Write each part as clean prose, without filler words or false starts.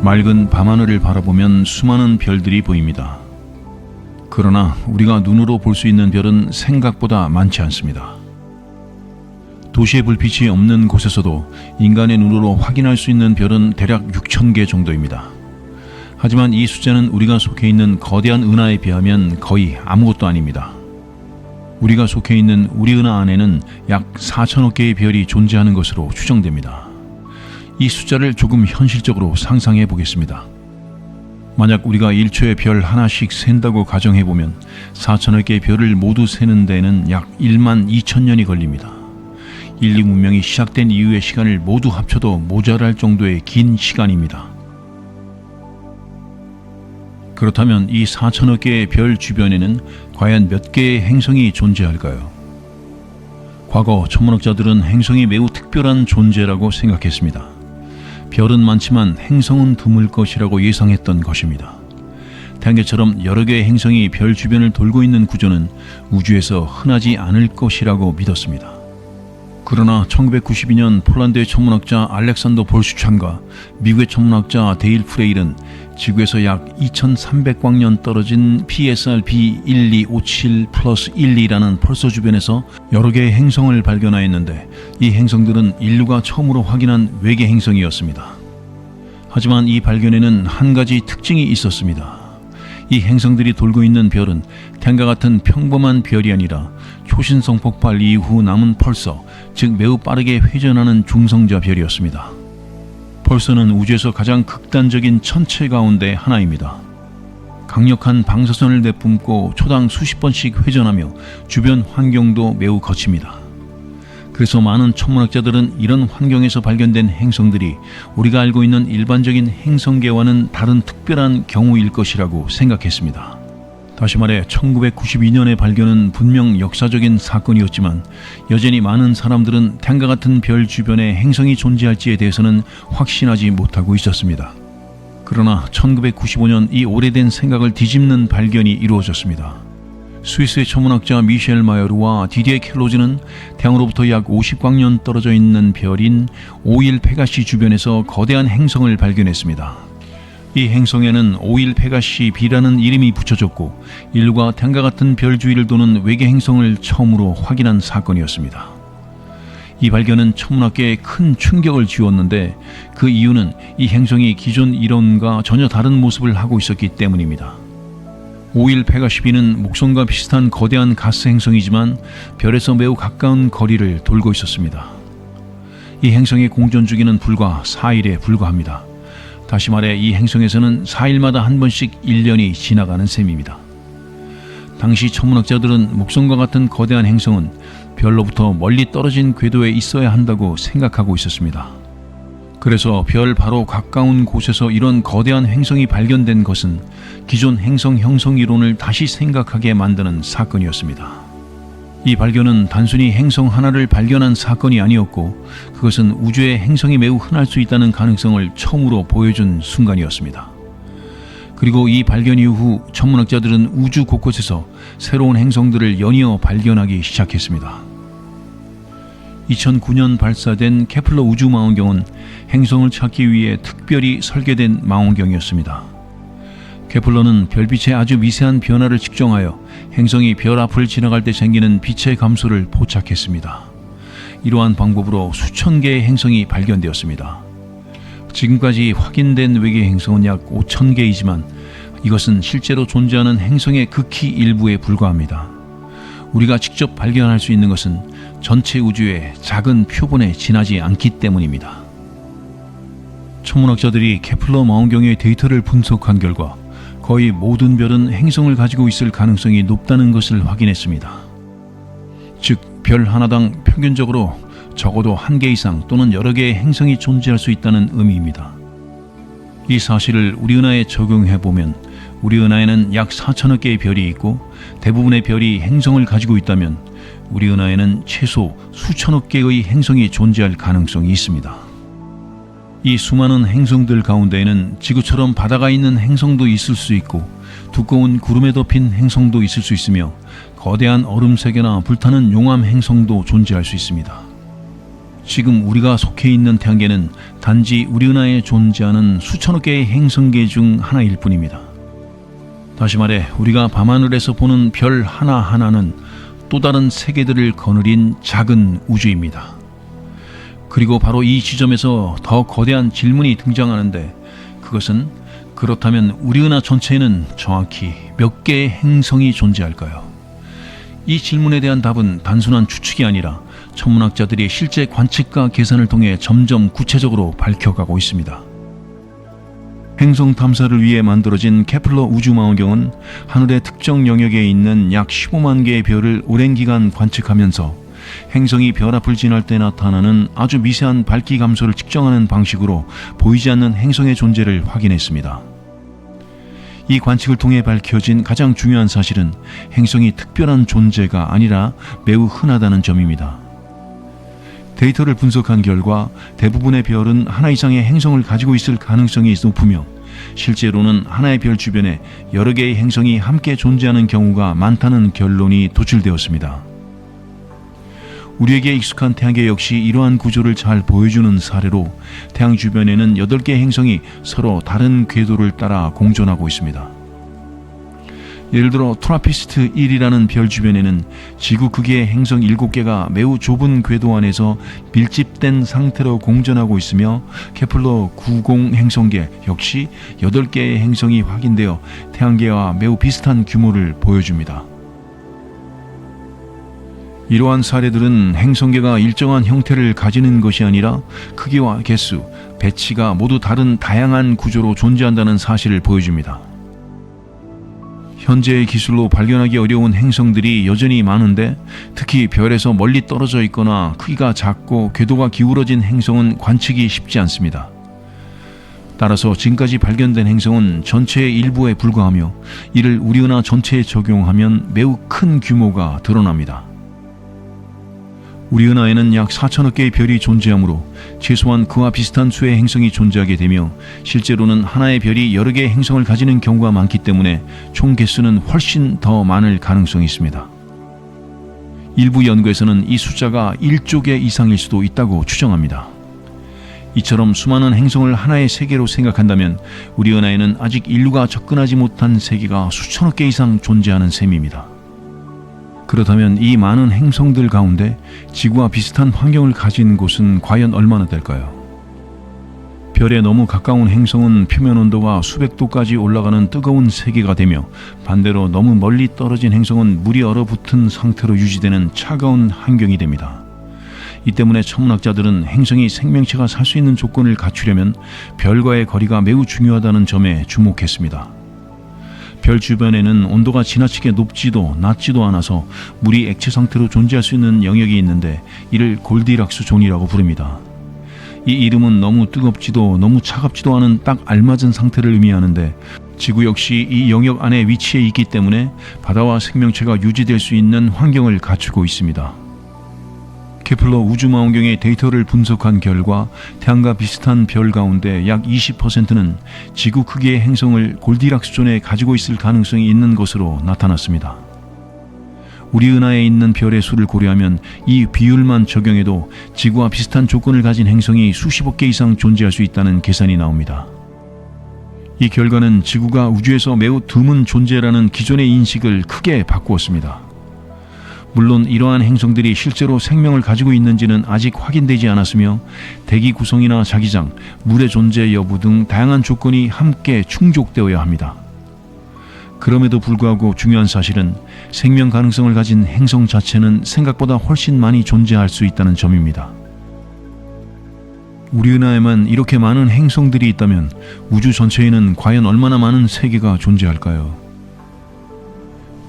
맑은 밤하늘을 바라보면 수많은 별들이 보입니다. 그러나 우리가 눈으로 볼 수 있는 별은 생각보다 많지 않습니다. 도시의 불빛이 없는 곳에서도 인간의 눈으로 확인할 수 있는 별은 대략 6,000개 정도입니다. 하지만 이 숫자는 우리가 속해 있는 거대한 은하에 비하면 거의 아무것도 아닙니다. 우리가 속해 있는 우리 은하 안에는 약 4천억 개의 별이 존재하는 것으로 추정됩니다. 이 숫자를 조금 현실적으로 상상해 보겠습니다. 만약 우리가 1초에 별 하나씩 샌다고 가정해보면 4천억 개의 별을 모두 세는 데에는 약 1만 2천 년이 걸립니다. 인류 문명이 시작된 이후의 시간을 모두 합쳐도 모자랄 정도의 긴 시간입니다. 그렇다면 이 4천억 개의 별 주변에는 과연 몇 개의 행성이 존재할까요? 과거 천문학자들은 행성이 매우 특별한 존재라고 생각했습니다. 별은 많지만 행성은 드물 것이라고 예상했던 것입니다. 태양계처럼 여러 개의 행성이 별 주변을 돌고 있는 구조는 우주에서 흔하지 않을 것이라고 믿었습니다. 그러나 1992년 폴란드의 천문학자 알렉산더 볼슈찬과 미국의 천문학자 데일 프레일은 지구에서 약 2300광년 떨어진 PSR B1257+12라는 펄서 주변에서 여러 개의 행성을 발견하였는데 이 행성들은 인류가 처음으로 확인한 외계 행성이었습니다. 하지만 이 발견에는 한 가지 특징이 있었습니다. 이 행성들이 돌고 있는 별은 태양과 같은 평범한 별이 아니라 초신성 폭발 이후 남은 펄서, 즉 매우 빠르게 회전하는 중성자 별이었습니다. 펄서는 우주에서 가장 극단적인 천체 가운데 하나입니다. 강력한 방사선을 내뿜고 초당 수십 번씩 회전하며 주변 환경도 매우 거칩니다. 그래서 많은 천문학자들은 이런 환경에서 발견된 행성들이 우리가 알고 있는 일반적인 행성계와는 다른 특별한 경우일 것이라고 생각했습니다. 다시 말해 1992년의 발견은 분명 역사적인 사건이었지만 여전히 많은 사람들은 태양과 같은 별 주변에 행성이 존재할지에 대해서는 확신하지 못하고 있었습니다. 그러나 1995년 이 오래된 생각을 뒤집는 발견이 이루어졌습니다. 스위스의 천문학자 미셸 마이어르와 디디에 켈로즈는 태양으로부터 약 50광년 떨어져 있는 별인 5.1 페가시 주변에서 거대한 행성을 발견했습니다. 이 행성에는 5.1 페가시 B라는 이름이 붙여졌고 인류가 태양과 같은 별 주위를 도는 외계 행성을 처음으로 확인한 사건이었습니다. 이 발견은 천문학계에 큰 충격을 주었는데 그 이유는 이 행성이 기존 이론과 전혀 다른 모습을 하고 있었기 때문입니다. 5.1 페가시 B는 목성과 비슷한 거대한 가스 행성이지만 별에서 매우 가까운 거리를 돌고 있었습니다. 이 행성의 공전 주기는 불과 4일에 불과합니다. 다시 말해 이 행성에서는 4일마다 한 번씩 1년이 지나가는 셈입니다. 당시 천문학자들은 목성과 같은 거대한 행성은 별로부터 멀리 떨어진 궤도에 있어야 한다고 생각하고 있었습니다. 그래서 별 바로 가까운 곳에서 이런 거대한 행성이 발견된 것은 기존 행성 형성 이론을 다시 생각하게 만드는 사건이었습니다. 이 발견은 단순히 행성 하나를 발견한 사건이 아니었고 그것은 우주에 행성이 매우 흔할 수 있다는 가능성을 처음으로 보여준 순간이었습니다. 그리고 이 발견 이후 천문학자들은 우주 곳곳에서 새로운 행성들을 연이어 발견하기 시작했습니다. 2009년 발사된 케플러 우주망원경은 행성을 찾기 위해 특별히 설계된 망원경이었습니다. 케플러는 별빛의 아주 미세한 변화를 측정하여 행성이 별 앞을 지나갈 때 생기는 빛의 감소를 포착했습니다. 이러한 방법으로 수천 개의 행성이 발견되었습니다. 지금까지 확인된 외계 행성은 약 5천 개이지만 이것은 실제로 존재하는 행성의 극히 일부에 불과합니다. 우리가 직접 발견할 수 있는 것은 전체 우주의 작은 표본에 지나지 않기 때문입니다. 천문학자들이 케플러 망원경의 데이터를 분석한 결과 거의 모든 별은 행성을 가지고 있을 가능성이 높다는 것을 확인했습니다. 즉, 별 하나당 평균적으로 적어도 한 개 이상 또는 여러 개의 행성이 존재할 수 있다는 의미입니다. 이 사실을 우리 은하에 적용해보면 우리 은하에는 약 4천억 개의 별이 있고 대부분의 별이 행성을 가지고 있다면 우리 은하에는 최소 수천억 개의 행성이 존재할 가능성이 있습니다. 이 수많은 행성들 가운데에는 지구처럼 바다가 있는 행성도 있을 수 있고 두꺼운 구름에 덮인 행성도 있을 수 있으며 거대한 얼음 세계나 불타는 용암 행성도 존재할 수 있습니다. 지금 우리가 속해 있는 태양계는 단지 우리 은하에 존재하는 수천억 개의 행성계 중 하나일 뿐입니다. 다시 말해 우리가 밤하늘에서 보는 별 하나하나는 또 다른 세계들을 거느린 작은 우주입니다. 그리고 바로 이 지점에서 더 거대한 질문이 등장하는데, 그것은 그렇다면 우리 은하 전체에는 정확히 몇 개의 행성이 존재할까요? 이 질문에 대한 답은 단순한 추측이 아니라 천문학자들이 실제 관측과 계산을 통해 점점 구체적으로 밝혀가고 있습니다. 행성 탐사를 위해 만들어진 케플러 우주망원경은 하늘의 특정 영역에 있는 약 15만 개의 별을 오랜 기간 관측하면서 행성이 별 앞을 지날 때 나타나는 아주 미세한 밝기 감소를 측정하는 방식으로 보이지 않는 행성의 존재를 확인했습니다. 이 관측을 통해 밝혀진 가장 중요한 사실은 행성이 특별한 존재가 아니라 매우 흔하다는 점입니다. 데이터를 분석한 결과 대부분의 별은 하나 이상의 행성을 가지고 있을 가능성이 높으며, 실제로는 하나의 별 주변에 여러 개의 행성이 함께 존재하는 경우가 많다는 결론이 도출되었습니다. 우리에게 익숙한 태양계 역시 이러한 구조를 잘 보여주는 사례로 태양 주변에는 8개의 행성이 서로 다른 궤도를 따라 공존하고 있습니다. 예를 들어 트라피스트 1이라는 별 주변에는 지구 크기의 행성 7개가 매우 좁은 궤도 안에서 밀집된 상태로 공존하고 있으며, 케플러 90 행성계 역시 8개의 행성이 확인되어 태양계와 매우 비슷한 규모를 보여줍니다. 이러한 사례들은 행성계가 일정한 형태를 가지는 것이 아니라 크기와 개수, 배치가 모두 다른 다양한 구조로 존재한다는 사실을 보여줍니다. 현재의 기술로 발견하기 어려운 행성들이 여전히 많은데, 특히 별에서 멀리 떨어져 있거나 크기가 작고 궤도가 기울어진 행성은 관측이 쉽지 않습니다. 따라서 지금까지 발견된 행성은 전체의 일부에 불과하며, 이를 우리 은하 전체에 적용하면 매우 큰 규모가 드러납니다. 우리 은하에는 약 4천억 개의 별이 존재하므로 최소한 그와 비슷한 수의 행성이 존재하게 되며, 실제로는 하나의 별이 여러 개의 행성을 가지는 경우가 많기 때문에 총 개수는 훨씬 더 많을 가능성이 있습니다. 일부 연구에서는 이 숫자가 1조 개 이상일 수도 있다고 추정합니다. 이처럼 수많은 행성을 하나의 세계로 생각한다면 우리 은하에는 아직 인류가 접근하지 못한 세계가 수천억 개 이상 존재하는 셈입니다. 그렇다면 이 많은 행성들 가운데 지구와 비슷한 환경을 가진 곳은 과연 얼마나 될까요? 별에 너무 가까운 행성은 표면 온도가 수백 도까지 올라가는 뜨거운 세계가 되며, 반대로 너무 멀리 떨어진 행성은 물이 얼어붙은 상태로 유지되는 차가운 환경이 됩니다. 이 때문에 천문학자들은 행성이 생명체가 살 수 있는 조건을 갖추려면 별과의 거리가 매우 중요하다는 점에 주목했습니다. 별 주변에는 온도가 지나치게 높지도 낮지도 않아서 물이 액체 상태로 존재할 수 있는 영역이 있는데, 이를 골디락스 존이라고 부릅니다. 이 이름은 너무 뜨겁지도 너무 차갑지도 않은 딱 알맞은 상태를 의미하는데, 지구 역시 이 영역 안에 위치해 있기 때문에 바다와 생명체가 유지될 수 있는 환경을 갖추고 있습니다. 케플러 우주망원경의 데이터를 분석한 결과 태양과 비슷한 별 가운데 약 20%는 지구 크기의 행성을 골디락스 존에 가지고 있을 가능성이 있는 것으로 나타났습니다. 우리 은하에 있는 별의 수를 고려하면 이 비율만 적용해도 지구와 비슷한 조건을 가진 행성이 수십억 개 이상 존재할 수 있다는 계산이 나옵니다. 이 결과는 지구가 우주에서 매우 드문 존재라는 기존의 인식을 크게 바꾸었습니다. 물론 이러한 행성들이 실제로 생명을 가지고 있는지는 아직 확인되지 않았으며, 대기 구성이나 자기장, 물의 존재 여부 등 다양한 조건이 함께 충족되어야 합니다. 그럼에도 불구하고 중요한 사실은 생명 가능성을 가진 행성 자체는 생각보다 훨씬 많이 존재할 수 있다는 점입니다. 우리 은하에만 이렇게 많은 행성들이 있다면 우주 전체에는 과연 얼마나 많은 세계가 존재할까요?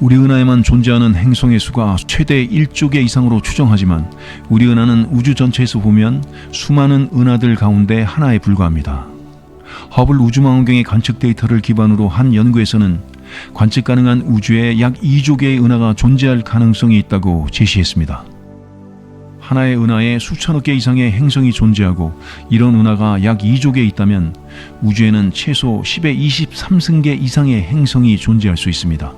우리 은하에만 존재하는 행성의 수가 최대 1조 개 이상으로 추정하지만, 우리 은하는 우주 전체에서 보면 수많은 은하들 가운데 하나에 불과합니다. 허블 우주망원경의 관측 데이터를 기반으로 한 연구에서는 관측 가능한 우주에 약 2조 개의 은하가 존재할 가능성이 있다고 제시했습니다. 하나의 은하에 수천억 개 이상의 행성이 존재하고, 이런 은하가 약 2조 개 있다면 우주에는 최소 10의 23승계 이상의 행성이 존재할 수 있습니다.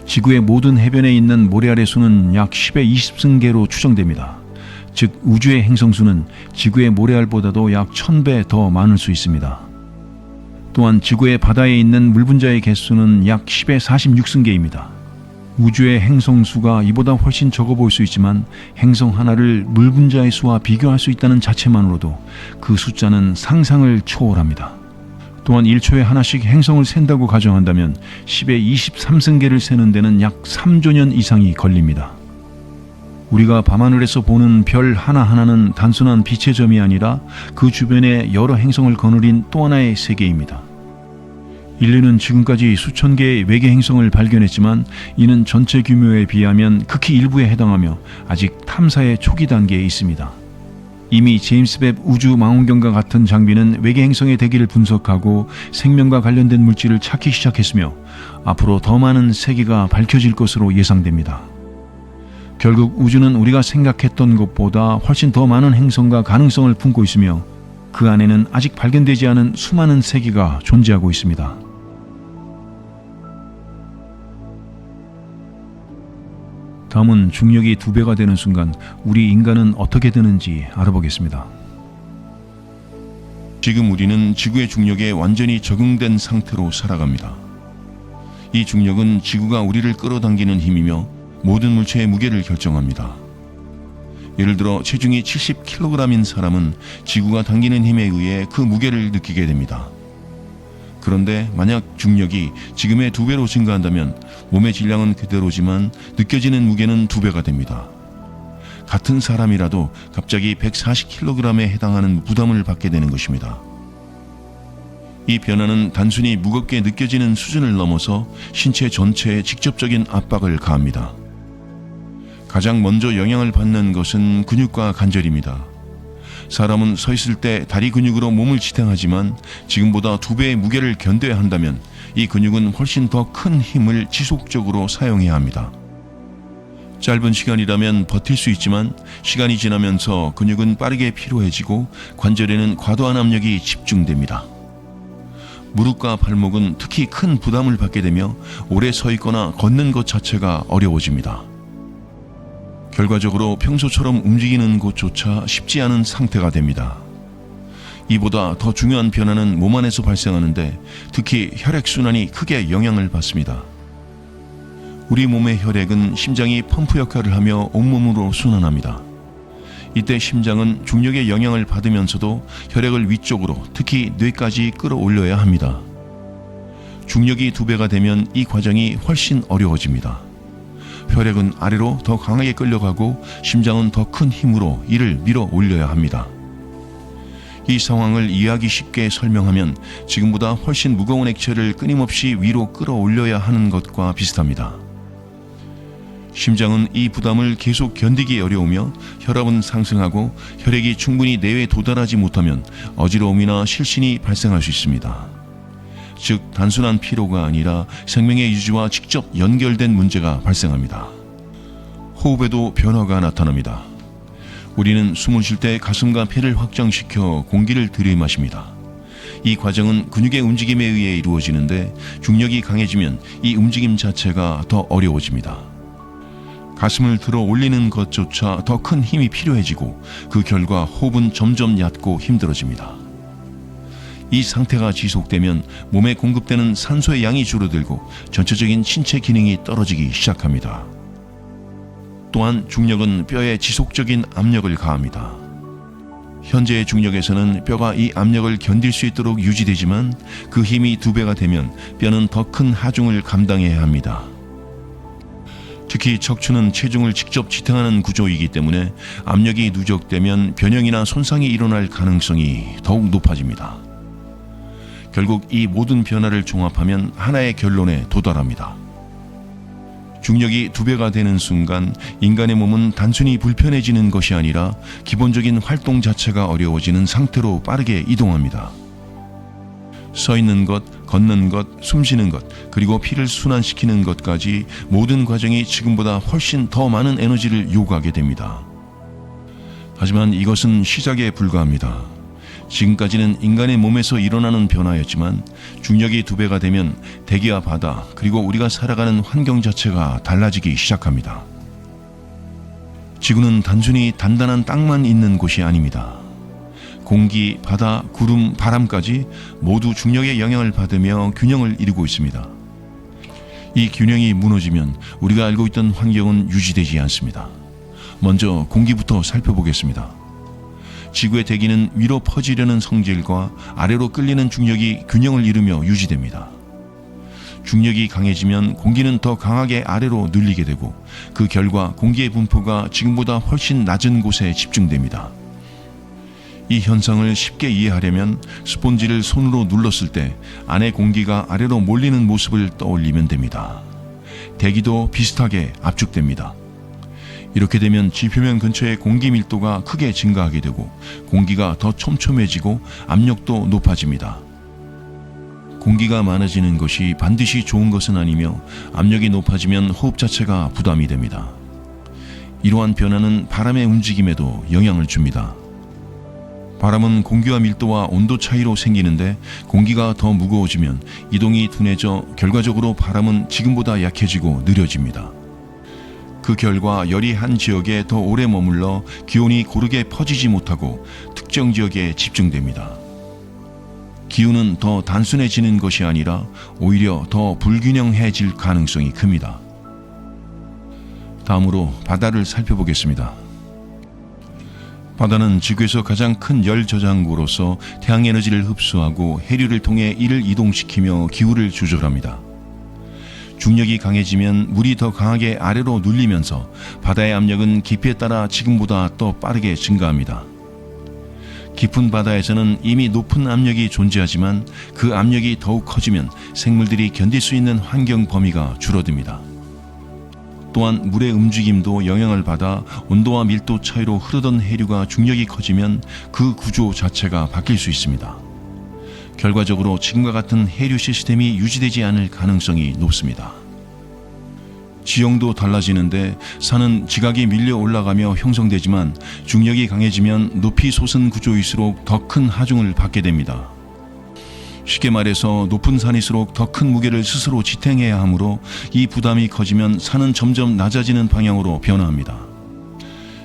지구의 모든 해변에 있는 모래 알의 수는 약 10의 20승계로 추정됩니다. 즉 우주의 행성수는 지구의 모래알보다도 약 1000배 더 많을 수 있습니다. 또한 지구의 바다에 있는 물 분자의 개수는 약 10의 46승계입니다. 우주의 행성수가 이보다 훨씬 적어 보일 수 있지만 행성 하나를 물 분자의 수와 비교할 수 있다는 자체만으로도 그 숫자는 상상을 초월합니다. 또한 1초에 하나씩 행성을 센다고 가정한다면 10의 23승계를 세는 데는 약 3조 년 이상이 걸립니다. 우리가 밤하늘에서 보는 별 하나하나는 단순한 빛의 점이 아니라 그 주변에 여러 행성을 거느린 또 하나의 세계입니다. 인류는 지금까지 수천 개의 외계 행성을 발견했지만 이는 전체 규모에 비하면 극히 일부에 해당하며 아직 탐사의 초기 단계에 있습니다. 이미 제임스 웹 우주 망원경과 같은 장비는 외계 행성의 대기를 분석하고 생명과 관련된 물질을 찾기 시작했으며 앞으로 더 많은 세계가 밝혀질 것으로 예상됩니다. 결국 우주는 우리가 생각했던 것보다 훨씬 더 많은 행성과 가능성을 품고 있으며 그 안에는 아직 발견되지 않은 수많은 세계가 존재하고 있습니다. 다음은 중력이 2배가 되는 순간 우리 인간은 어떻게 되는지 알아보겠습니다. 지금 우리는 지구의 중력에 완전히 적응된 상태로 살아갑니다. 이 중력은 지구가 우리를 끌어당기는 힘이며 모든 물체의 무게를 결정합니다. 예를 들어 체중이 70kg인 사람은 지구가 당기는 힘에 의해 그 무게를 느끼게 됩니다. 그런데 만약 중력이 지금의 2배로 증가한다면 몸의 질량은 그대로지만 느껴지는 무게는 2배가 됩니다. 같은 사람이라도 갑자기 140kg에 해당하는 부담을 받게 되는 것입니다. 이 변화는 단순히 무겁게 느껴지는 수준을 넘어서 신체 전체에 직접적인 압박을 가합니다. 가장 먼저 영향을 받는 것은 근육과 관절입니다. 사람은 서 있을 때 다리 근육으로 몸을 지탱하지만 지금보다 2배의 무게를 견뎌야 한다면 이 근육은 훨씬 더 큰 힘을 지속적으로 사용해야 합니다. 짧은 시간이라면 버틸 수 있지만 시간이 지나면서 근육은 빠르게 피로해지고 관절에는 과도한 압력이 집중됩니다. 무릎과 발목은 특히 큰 부담을 받게 되며 오래 서 있거나 걷는 것 자체가 어려워집니다. 결과적으로 평소처럼 움직이는 것조차 쉽지 않은 상태가 됩니다. 이보다 더 중요한 변화는 몸 안에서 발생하는데 특히 혈액순환이 크게 영향을 받습니다. 우리 몸의 혈액은 심장이 펌프 역할을 하며 온몸으로 순환합니다. 이때 심장은 중력의 영향을 받으면서도 혈액을 위쪽으로 특히 뇌까지 끌어올려야 합니다. 중력이 2배가 되면 이 과정이 훨씬 어려워집니다. 혈액은 아래로 더 강하게 끌려가고 심장은 더 큰 힘으로 이를 밀어 올려야 합니다. 이 상황을 이해하기 쉽게 설명하면 지금보다 훨씬 무거운 액체를 끊임없이 위로 끌어올려야 하는 것과 비슷합니다. 심장은 이 부담을 계속 견디기 어려우며 혈압은 상승하고 혈액이 충분히 뇌에 도달하지 못하면 어지러움이나 실신이 발생할 수 있습니다. 즉 단순한 피로가 아니라 생명의 유지와 직접 연결된 문제가 발생합니다. 호흡에도 변화가 나타납니다. 우리는 숨을 쉴 때 가슴과 폐를 확장시켜 공기를 들이마십니다. 이 과정은 근육의 움직임에 의해 이루어지는데 중력이 강해지면 이 움직임 자체가 더 어려워집니다. 가슴을 들어 올리는 것조차 더 큰 힘이 필요해지고 그 결과 호흡은 점점 얕고 힘들어집니다. 이 상태가 지속되면 몸에 공급되는 산소의 양이 줄어들고 전체적인 신체 기능이 떨어지기 시작합니다. 또한 중력은 뼈에 지속적인 압력을 가합니다. 현재의 중력에서는 뼈가 이 압력을 견딜 수 있도록 유지되지만 그 힘이 2배가 되면 뼈는 더 큰 하중을 감당해야 합니다. 특히 척추는 체중을 직접 지탱하는 구조이기 때문에 압력이 누적되면 변형이나 손상이 일어날 가능성이 더욱 높아집니다. 결국 이 모든 변화를 종합하면 하나의 결론에 도달합니다. 중력이 2배가 되는 순간 인간의 몸은 단순히 불편해지는 것이 아니라 기본적인 활동 자체가 어려워지는 상태로 빠르게 이동합니다. 서 있는 것, 걷는 것, 숨 쉬는 것, 그리고 피를 순환시키는 것까지 모든 과정이 지금보다 훨씬 더 많은 에너지를 요구하게 됩니다. 하지만 이것은 시작에 불과합니다. 지금까지는 인간의 몸에서 일어나는 변화였지만 중력이 2배가 되면 대기와 바다 그리고 우리가 살아가는 환경 자체가 달라지기 시작합니다. 지구는 단순히 단단한 땅만 있는 곳이 아닙니다. 공기, 바다, 구름, 바람까지 모두 중력의 영향을 받으며 균형을 이루고 있습니다. 이 균형이 무너지면 우리가 알고 있던 환경은 유지되지 않습니다. 먼저 공기부터 살펴보겠습니다. 지구의 대기는 위로 퍼지려는 성질과 아래로 끌리는 중력이 균형을 이루며 유지됩니다. 중력이 강해지면 공기는 더 강하게 아래로 늘리게 되고 그 결과 공기의 분포가 지금보다 훨씬 낮은 곳에 집중됩니다. 이 현상을 쉽게 이해하려면 스폰지를 손으로 눌렀을 때 안에 공기가 아래로 몰리는 모습을 떠올리면 됩니다. 대기도 비슷하게 압축됩니다. 이렇게 되면 지표면 근처의 공기 밀도가 크게 증가하게 되고 공기가 더 촘촘해지고 압력도 높아집니다. 공기가 많아지는 것이 반드시 좋은 것은 아니며 압력이 높아지면 호흡 자체가 부담이 됩니다. 이러한 변화는 바람의 움직임에도 영향을 줍니다. 바람은 공기와 밀도와 온도 차이로 생기는데 공기가 더 무거워지면 이동이 둔해져 결과적으로 바람은 지금보다 약해지고 느려집니다. 그 결과 열이 한 지역에 더 오래 머물러 기온이 고르게 퍼지지 못하고 특정 지역에 집중됩니다. 기후는 더 단순해지는 것이 아니라 오히려 더 불균형해질 가능성이 큽니다. 다음으로 바다를 살펴보겠습니다. 바다는 지구에서 가장 큰 열 저장고로서 태양 에너지를 흡수하고 해류를 통해 이를 이동시키며 기후를 조절합니다. 중력이 강해지면 물이 더 강하게 아래로 눌리면서 바다의 압력은 깊이에 따라 지금보다 더 빠르게 증가합니다. 깊은 바다에서는 이미 높은 압력이 존재하지만 그 압력이 더욱 커지면 생물들이 견딜 수 있는 환경 범위가 줄어듭니다. 또한 물의 움직임도 영향을 받아 온도와 밀도 차이로 흐르던 해류가 중력이 커지면 그 구조 자체가 바뀔 수 있습니다. 결과적으로 지금과 같은 해류 시스템이 유지되지 않을 가능성이 높습니다. 지형도 달라지는데 산은 지각이 밀려 올라가며 형성되지만 중력이 강해지면 높이 솟은 구조일수록 더 큰 하중을 받게 됩니다. 쉽게 말해서 높은 산일수록 더 큰 무게를 스스로 지탱해야 하므로 이 부담이 커지면 산은 점점 낮아지는 방향으로 변화합니다.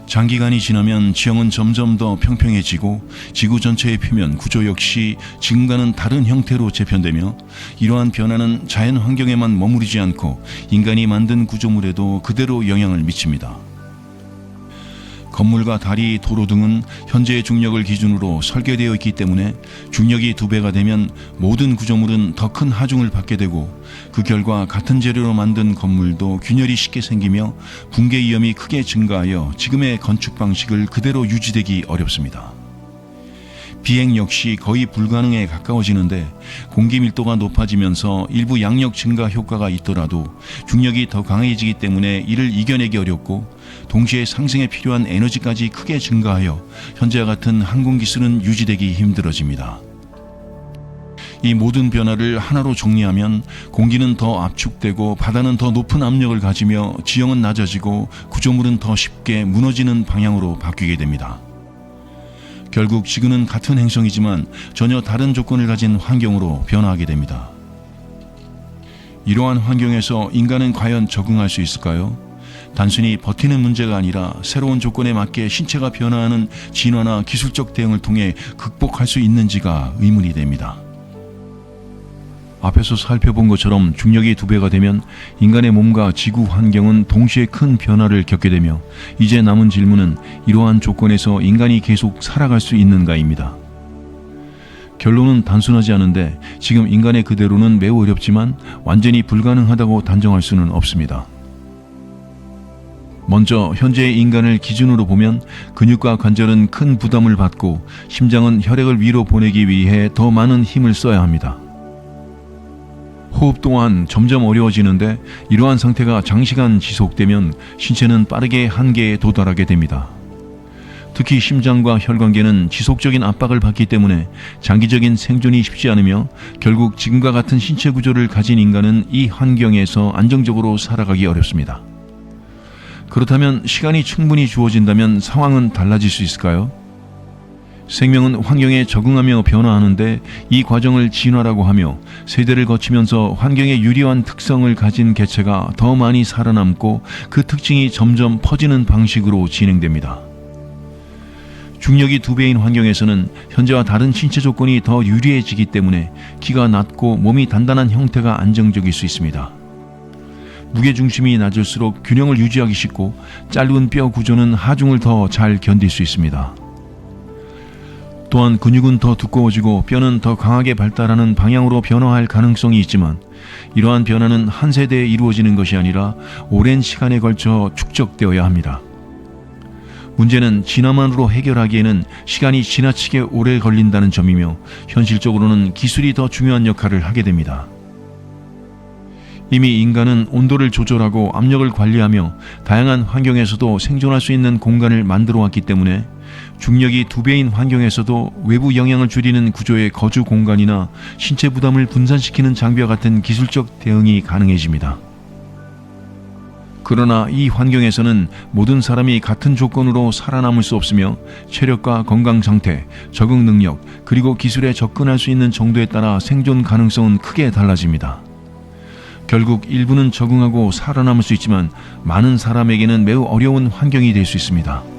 장기간이 지나면 지형은 점점 더 평평해지고 지구 전체의 표면 구조 역시 지금과는 다른 형태로 재편되며 이러한 변화는 자연 환경에만 머무르지 않고 인간이 만든 구조물에도 그대로 영향을 미칩니다. 건물과 다리, 도로 등은 현재의 중력을 기준으로 설계되어 있기 때문에 중력이 2배가 되면 모든 구조물은 더 큰 하중을 받게 되고 그 결과 같은 재료로 만든 건물도 균열이 쉽게 생기며 붕괴 위험이 크게 증가하여 지금의 건축 방식을 그대로 유지되기 어렵습니다. 비행 역시 거의 불가능에 가까워지는데 공기 밀도가 높아지면서 일부 양력 증가 효과가 있더라도 중력이 더 강해지기 때문에 이를 이겨내기 어렵고 동시에 상승에 필요한 에너지까지 크게 증가하여 현재와 같은 항공기술은 유지되기 힘들어집니다. 이 모든 변화를 하나로 정리하면 공기는 더 압축되고 바다는 더 높은 압력을 가지며 지형은 낮아지고 구조물은 더 쉽게 무너지는 방향으로 바뀌게 됩니다. 결국 지구는 같은 행성이지만 전혀 다른 조건을 가진 환경으로 변화하게 됩니다. 이러한 환경에서 인간은 과연 적응할 수 있을까요? 단순히 버티는 문제가 아니라 새로운 조건에 맞게 신체가 변화하는 진화나 기술적 대응을 통해 극복할 수 있는지가 의문이 됩니다. 앞에서 살펴본 것처럼 중력이 2배가 되면 인간의 몸과 지구 환경은 동시에 큰 변화를 겪게 되며 이제 남은 질문은 이러한 조건에서 인간이 계속 살아갈 수 있는가입니다. 결론은 단순하지 않은데 지금 인간의 그대로는 매우 어렵지만 완전히 불가능하다고 단정할 수는 없습니다. 먼저 현재의 인간을 기준으로 보면 근육과 관절은 큰 부담을 받고 심장은 혈액을 위로 보내기 위해 더 많은 힘을 써야 합니다. 호흡 또한 점점 어려워지는데 이러한 상태가 장시간 지속되면 신체는 빠르게 한계에 도달하게 됩니다. 특히 심장과 혈관계는 지속적인 압박을 받기 때문에 장기적인 생존이 쉽지 않으며 결국 지금과 같은 신체 구조를 가진 인간은 이 환경에서 안정적으로 살아가기 어렵습니다. 그렇다면 시간이 충분히 주어진다면 상황은 달라질 수 있을까요? 생명은 환경에 적응하며 변화하는데 이 과정을 진화라고 하며 세대를 거치면서 환경에 유리한 특성을 가진 개체가 더 많이 살아남고 그 특징이 점점 퍼지는 방식으로 진행됩니다. 중력이 2배인 환경에서는 현재와 다른 신체 조건이 더 유리해지기 때문에 키가 낮고 몸이 단단한 형태가 안정적일 수 있습니다. 무게중심이 낮을수록 균형을 유지하기 쉽고 짧은 뼈 구조는 하중을 더 잘 견딜 수 있습니다. 또한 근육은 더 두꺼워지고 뼈는 더 강하게 발달하는 방향으로 변화할 가능성이 있지만 이러한 변화는 한 세대에 이루어지는 것이 아니라 오랜 시간에 걸쳐 축적되어야 합니다. 문제는 진화만으로 해결하기에는 시간이 지나치게 오래 걸린다는 점이며 현실적으로는 기술이 더 중요한 역할을 하게 됩니다. 이미 인간은 온도를 조절하고 압력을 관리하며 다양한 환경에서도 생존할 수 있는 공간을 만들어 왔기 때문에 중력이 2배인 환경에서도 외부 영향을 줄이는 구조의 거주 공간이나 신체 부담을 분산시키는 장비와 같은 기술적 대응이 가능해집니다. 그러나 이 환경에서는 모든 사람이 같은 조건으로 살아남을 수 없으며 체력과 건강 상태, 적응 능력, 그리고 기술에 접근할 수 있는 정도에 따라 생존 가능성은 크게 달라집니다. 결국 일부는 적응하고 살아남을 수 있지만 많은 사람에게는 매우 어려운 환경이 될 수 있습니다.